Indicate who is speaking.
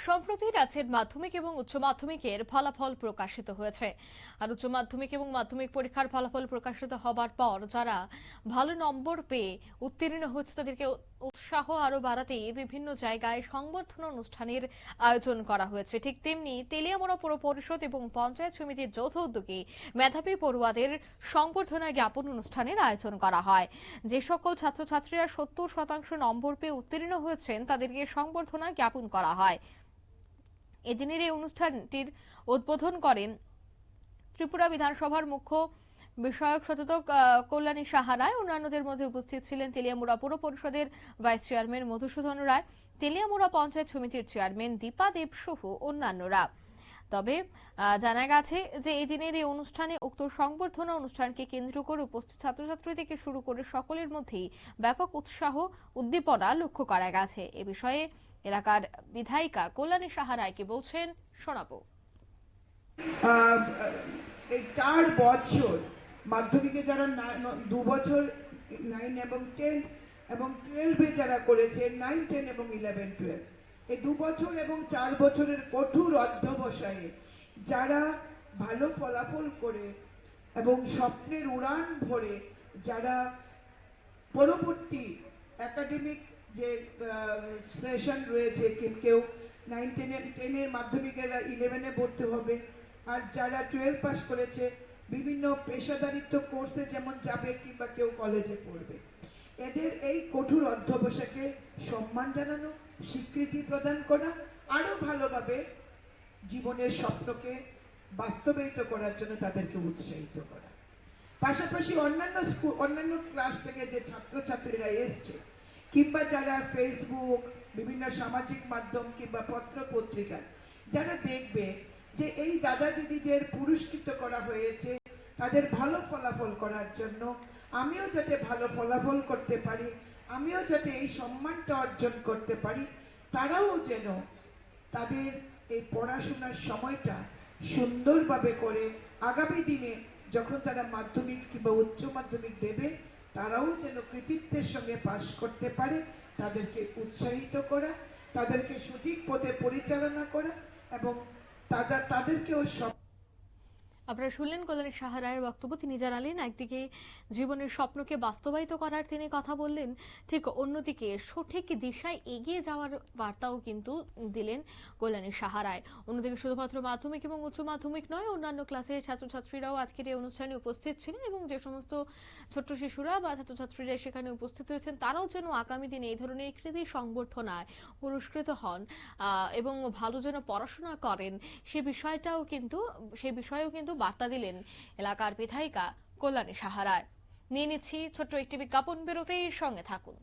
Speaker 1: সম্প্রতি রাজ্যের মাধ্যমিক এবং উচ্চ মাধ্যমিকের ফলাফল প্রকাশিত হয়েছে। আর উচ্চ মাধ্যমিক এবং মাধ্যমিক পরীক্ষার ফলাফল প্রকাশিত হবার পর যারা ভালো নম্বর পেয়ে উত্তীর্ণ হচ্ছে তাদেরকে উৎসাহ আরো বাড়াতে বিভিন্ন জায়গায় সংবর্ধনা অনুষ্ঠানের আয়োজন করা হয়েছে। ঠিক তেমনি তেলিয়ামুড়া পৌর পরিষদ এবং পঞ্চায়েত সমিতির যৌথ উদ্যোগে মেধাবী পড়ুয়াদের সংবর্ধনা জ্ঞাপন অনুষ্ঠানের আয়োজন করা হয়। যে সকল ছাত্রছাত্রীরা 70% নম্বর পেয়ে উত্তীর্ণ হয়েছেন তাদেরকে সংবর্ধনা জ্ঞাপন করা হয়। এদিনের এই অনুষ্ঠানটির উদ্বোধন করেন ত্রিপুরা বিধানসভার মুখ্য বিষয়ক সচেতক কল্যাণী সাহা রায়। অন্যান্যদের মধ্যে উপস্থিত ছিলেন তেলিয়ামুড়া পৌর পরিষদের ভাইস চেয়ারম্যান মধুসূদন রায়, তেলিয়ামুড়া পঞ্চায়েত সমিতির চেয়ারম্যান দীপা দেব সহ অন্যান্যরা। তবে জানা গেছে যে এই দিনের এই অনুষ্ঠানে উক্ত সংবর্ধনা অনুষ্ঠানকে কেন্দ্র করে উপস্থিত ছাত্রছাত্রী থেকে শুরু করে সকলের মধ্যেই ব্যাপক উৎসাহ উদ্দীপনা লক্ষ্য করা গেছে। এ বিষয়ে এলাকার বিধায়িকা কল্যাণী সাহা রায়কে বলছেন, শোনাবো।
Speaker 2: এই 4 বছর মাধ্যমিকে যারা 2 বছর 9 এবং 10 এবং 12-এ যারা করেছে 9, 10 এবং 11, 12, এই 2 বছর এবং 4 বছরের কঠোর অধ্যবসায়ে যারা ভালো ফলাফল করে এবং স্বপ্নের উড়ান ভরে যারা পরবর্তী একাডেমিক যে সেশন রয়েছে, কেউ 9, 10-এর মাধ্যমিকের 11-এ ভর্তি হবে, আর যারা 12 পাস করেছে বিভিন্ন পেশাদারিত্ব কোর্সে যেমন যাবে কিংবা কেউ কলেজে পড়বে, এদের এই কঠোর অধ্যবসায়কে সম্মান জানানো, স্বীকৃতি প্রদান করা, আরো ভালোভাবে জীবনের স্বপ্নকে বাস্তবায়িত করার জন্য তাদেরকে উৎসাহিত করা। পাশাপাশি অন্যান্য ক্লাস থেকে যে ছাত্রছাত্রীরা এসছে কিংবা যারা ফেসবুক, বিভিন্ন সামাজিক মাধ্যম কিংবা পত্র পত্রিকা যারা দেখবে যে এই দাদা দিদিদের পুরস্কৃত করা হয়েছে তাদের ভালো ফলাফল করার জন্য, আমিও যাতে ভালো ফলাফল করতে পারি, আমিও যাতে এই সম্মানটা অর্জন করতে পারি, তারাও যেন তাদের এই পড়াশোনার সময়টা সুন্দরভাবে করে আগামী দিনে যখন তারা মাধ্যমিক কিংবা উচ্চ মাধ্যমিক দেবে তারাও যেন কৃতিত্বের সঙ্গে পাশ করতে পারে, তাদেরকে উৎসাহিত করা, তাদেরকে সঠিক পথে পরিচালনা করা এবং তাদেরকেও
Speaker 1: আপনারা শুনলেন কল্যাণী সাহা রায়ের বক্তব্য। তিনি জানালেন একদিকে জীবনের স্বপ্নকে বাস্তবায়িত করার তিনি কথা বললেন, ঠিক অন্যদিকে সঠিক দিশায় এগিয়ে যাওয়ার বার্তাও কিন্তু দিলেন কল্যাণী সাহা রায়। অন্যদিকে শুধুমাত্র মাধ্যমিক এবং উচ্চ মাধ্যমিক নয়, অন্যান্য ক্লাসের ছাত্রছাত্রীরাও আজকের এই অনুষ্ঠানে উপস্থিত ছিলেন এবং যে সমস্ত ছোট্ট শিশুরা বা ছাত্রছাত্রীরা সেখানে উপস্থিত হয়েছেন তারাও যেন আগামী দিনে এই ধরনের কৃতি সংবর্ধনায় পুরস্কৃত হন এবং ভালো যেন পড়াশোনা করেন সে বিষয়েও কিন্তু বার্তা দিলেন এলাকার বিধায়িকা কল্যাণী সাহা রায়। নিয়ে নিচ্ছি ছোট্ট একটি বিজ্ঞাপন, বিরতির সঙ্গে থাকুন।